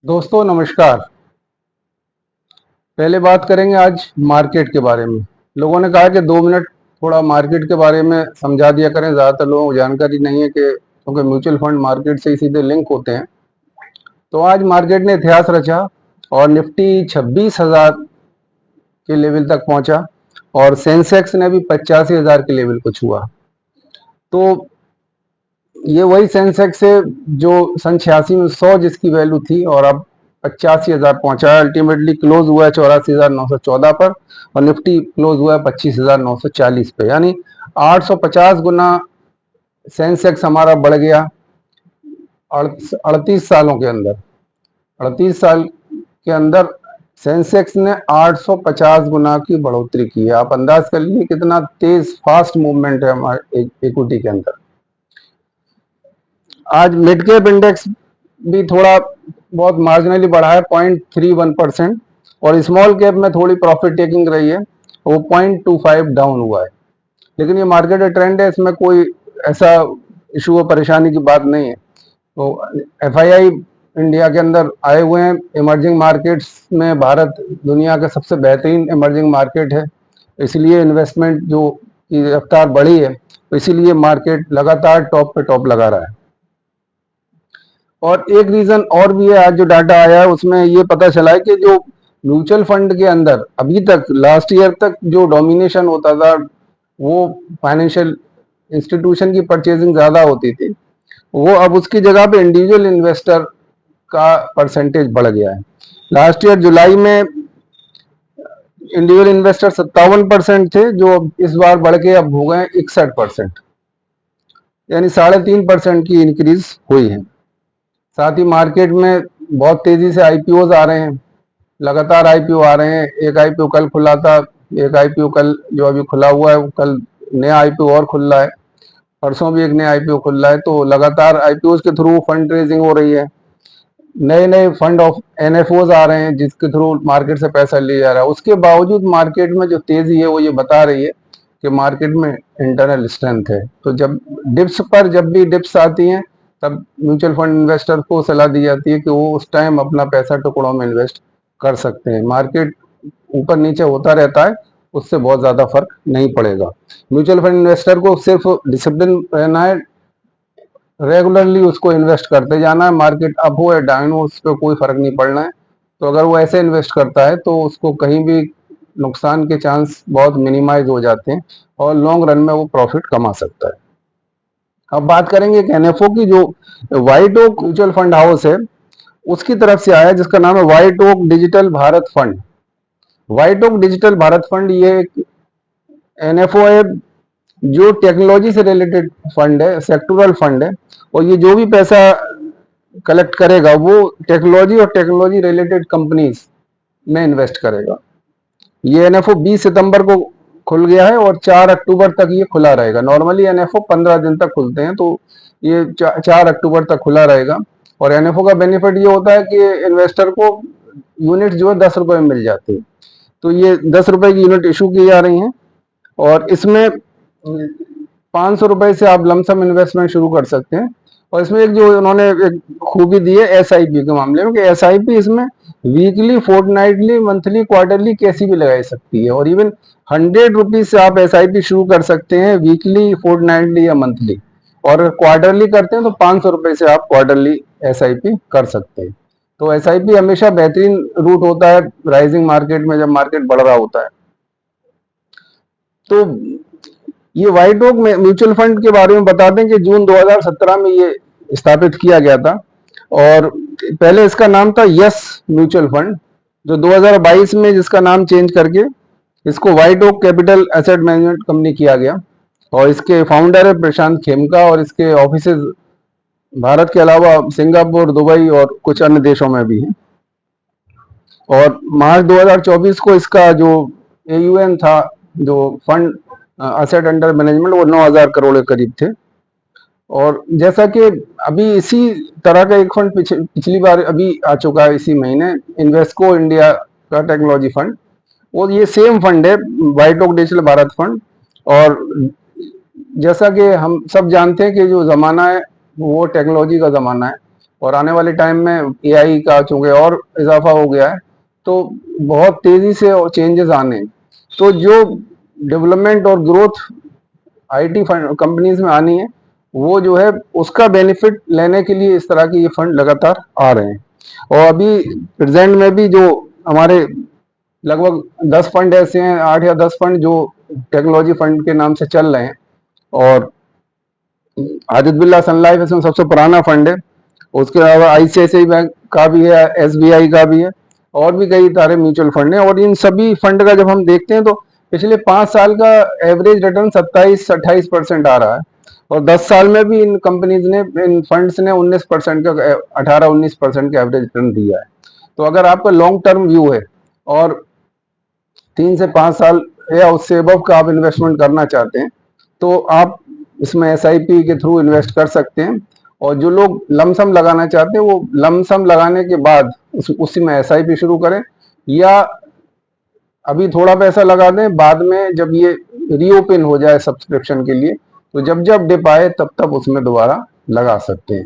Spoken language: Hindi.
दोस्तों नमस्कार। पहले बात करेंगे आज मार्केट के बारे में। लोगों ने कहा कि 2 मिनट थोड़ा मार्केट के बारे में समझा दिया करें। ज़्यादातर लोगों को जानकारी नहीं है कि क्योंकि म्यूचुअल फंड मार्केट से ही सीधे लिंक होते हैं। तो आज मार्केट ने इतिहास रचा और निफ्टी 26,000 के लेवल तक पहुंचा और सेंसेक्स ने भी 85,000 के लेवल को छुआ। तो ये वही सेंसेक्स है जो सन 86 में 100 जिसकी वैल्यू थी और अब 85,000 पहुंचा है। अल्टीमेटली क्लोज हुआ है 84,914 पर और निफ्टी क्लोज हुआ है 25,940 पे, यानी 850 गुना सेंसेक्स हमारा बढ़ गया 38 सालों के अंदर। 38 साल के अंदर सेंसेक्स ने 850 गुना की बढ़ोतरी की है। आप अंदाज कर लीजिए कितना तेज फास्ट मूवमेंट है हमारे इक्विटी के अंदर। आज मिड कैप इंडेक्स भी थोड़ा बहुत मार्जिनली बढ़ा है 0.31% और स्मॉल कैप में थोड़ी प्रॉफिट टेकिंग रही है, वो 0.25 डाउन हुआ है। लेकिन ये मार्केट का ट्रेंड है, इसमें कोई ऐसा इशू और परेशानी की बात नहीं है। तो एफआईआई इंडिया के अंदर आए हुए हैं। इमर्जिंग मार्केट्स में भारत दुनिया का सबसे बेहतरीन इमर्जिंग मार्केट है, इसलिए इन्वेस्टमेंट जो की रफ्तार बढ़ी है, तो इसीलिए मार्केट लगातार टॉप पे टॉप लगा रहा है। और एक रीजन और भी है, आज जो डाटा आया है उसमें ये पता चला है कि जो म्यूचुअल फंड के अंदर अभी तक लास्ट ईयर तक जो डोमिनेशन होता था वो फाइनेंशियल इंस्टीट्यूशन की परचेजिंग ज्यादा होती थी, वो अब उसकी जगह पे इंडिविजुअल इन्वेस्टर का परसेंटेज बढ़ गया है। लास्ट ईयर जुलाई में इंडिविजुअल इन्वेस्टर 57% थे, जो इस बार बढ़ के अब हो गए 61%, यानी 3.5% की इंक्रीज हुई है। साथ ही मार्केट में बहुत तेजी से आईपीओ आ रहे हैं, लगातार आईपीओ आ रहे हैं। एक आईपीओ कल खुला था, एक आईपीओ कल जो अभी खुला हुआ है, कल नया आईपीओ और खुल रहा है, परसों भी एक नया आईपीओ खुल रहा है। तो लगातार आईपीओ के थ्रू फंड रेजिंग हो रही है। नए नए फंड ऑफ एनएफओज आ रहे हैं जिसके थ्रू मार्केट से पैसा लिया जा रहा है। उसके बावजूद मार्केट में जो तेजी है वो ये बता रही है कि मार्केट में इंटरनल स्ट्रेंथ है। तो जब भी डिप्स आती हैं तब म्यूचुअल फंड इन्वेस्टर को सलाह दी जाती है कि वो उस टाइम अपना पैसा टुकड़ों में इन्वेस्ट कर सकते हैं। मार्केट ऊपर नीचे होता रहता है, उससे बहुत ज्यादा फर्क नहीं पड़ेगा। म्यूचुअल फंड इन्वेस्टर को सिर्फ डिसिप्लिन रहना है, रेगुलरली उसको इन्वेस्ट करते जाना है। मार्केट अप हो या डाउन हो उस पर कोई फर्क नहीं पड़ना है। तो अगर वो ऐसे इन्वेस्ट करता है तो उसको कहीं भी नुकसान के चांस बहुत मिनिमाइज हो जाते हैं और लॉन्ग रन में वो प्रॉफिट कमा सकता है। अब बात करेंगे एक एनएफओ की, जो White Oak mutual fund house है उसकी तरफ से आया, जिसका नाम है White Oak digital Bharat fund. White Oak digital Bharat fund ये एक एनएफओ है जो टेक्नोलॉजी से रिलेटेड फंड है, सेक्टोरल फंड है। और ये जो भी पैसा कलेक्ट करेगा वो टेक्नोलॉजी और टेक्नोलॉजी रिलेटेड कंपनीज में इन्वेस्ट करेगा। ये एनएफओ 20 सितंबर को खुल गया है और 4 अक्टूबर तक ये खुला रहेगा। नॉर्मली एनएफओ 15 दिन तक खुलते हैं, तो ये 4 अक्टूबर तक खुला रहेगा। और एनएफओ का बेनिफिट ये होता है कि इन्वेस्टर को यूनिट जो है 10 रुपए में मिल जाती है। तो ये 10 रुपए की यूनिट इशू की जा रही हैं और इसमें 500 रुपए से आप लमसम इन्वेस्टमेंट शुरू कर सकते हैं। और इसमें एक जो उन्होंने एक खूबी दी है एसआईपी के मामले में, कि एसआईपी इसमें वीकली, फोर्टनाइटली, मंथली, क्वार्टरली कैसी भी लगाई सकती है। और इवन 100 रुपीज से आप एसआईपी शुरू कर सकते हैं, वीकली, फोर्टनाइटली या मंथली। और क्वार्टरली करते हैं तो 500 रुपए से आप क्वार्टरली एसआईपी कर सकते हैं। तो एसआईपी हमेशा बेहतरीन रूट होता है राइजिंग मार्केट में, जब मार्केट बढ़ रहा होता है। तो ये व्हाइट ओक म्यूचुअल फंड के बारे में बता दें कि जून 2017 में ये स्थापित किया गया था और पहले इसका नाम था यस म्यूचुअल फंड, जो 2022 में जिसका नाम चेंज करके इसको White Oak Capital Asset Management company किया गया। और इसके फाउंडर है प्रशांत खेमका और इसके ऑफिसेज भारत के अलावा सिंगापुर, दुबई और कुछ अन्य देशों में भी हैं। और मार्च 2024 को इसका जो एयूएम था, जो फंड असेट अंडर मैनेजमेंट, वो 9,000 करोड़ के करीब थे। और जैसा कि अभी इसी तरह का एक फंड पिछली बार अभी आ चुका है इसी महीने, इन्वेस्को इंडिया का टेक्नोलॉजी फंड, वो ये सेम फंड है White Oak digital Bharat fund. और जैसा कि हम सब जानते हैं कि जो जमाना है वो टेक्नोलॉजी का जमाना है और आने वाले टाइम में एआई का चूंकि और इजाफा हो गया है तो बहुत तेजी से चेंजेस आने हैं। तो जो डेवलपमेंट और ग्रोथ आईटी फंड कंपनीज में आनी है वो जो है उसका बेनिफिट लेने के लिए इस तरह के ये फंड लगातार आ रहे हैं। और अभी प्रेजेंट में भी जो हमारे लगभग 10 फंड ऐसे हैं, 8 या 10 फंड जो टेक्नोलॉजी फंड के नाम से चल रहे हैं। और आदित्य बिरला सन लाइफ इसमें सबसे पुराना फंड है। उसके अलावा आईसीआईसीआई बैंक का भी है, एसबीआई का भी है, और भी कई सारे म्यूचुअल फंड हैं। और इन सभी फंड का जब हम देखते हैं तो पिछले 5 साल का एवरेज रिटर्न 27-28% आ रहा है। और 10 साल में भी इन कंपनीज ने, इन फंड्स ने 19% का, 18-19% का एवरेज रिटर्न दिया है। तो अगर आपका लॉन्ग टर्म व्यू है और 3 से 5 साल या उससे अबव का आप इन्वेस्टमेंट करना चाहते हैं तो आप इसमें एसआईपी के थ्रू इन्वेस्ट कर सकते हैं। और जो लोग लमसम लगाना चाहते हैं वो लमसम लगाने के बाद उसी में एसआईपी शुरू करें, या अभी थोड़ा पैसा लगा दें, बाद में जब ये रीओपन हो जाए सब्सक्रिप्शन के लिए तो जब जब डिप आए तब तब उसमें दोबारा लगा सकते हैं।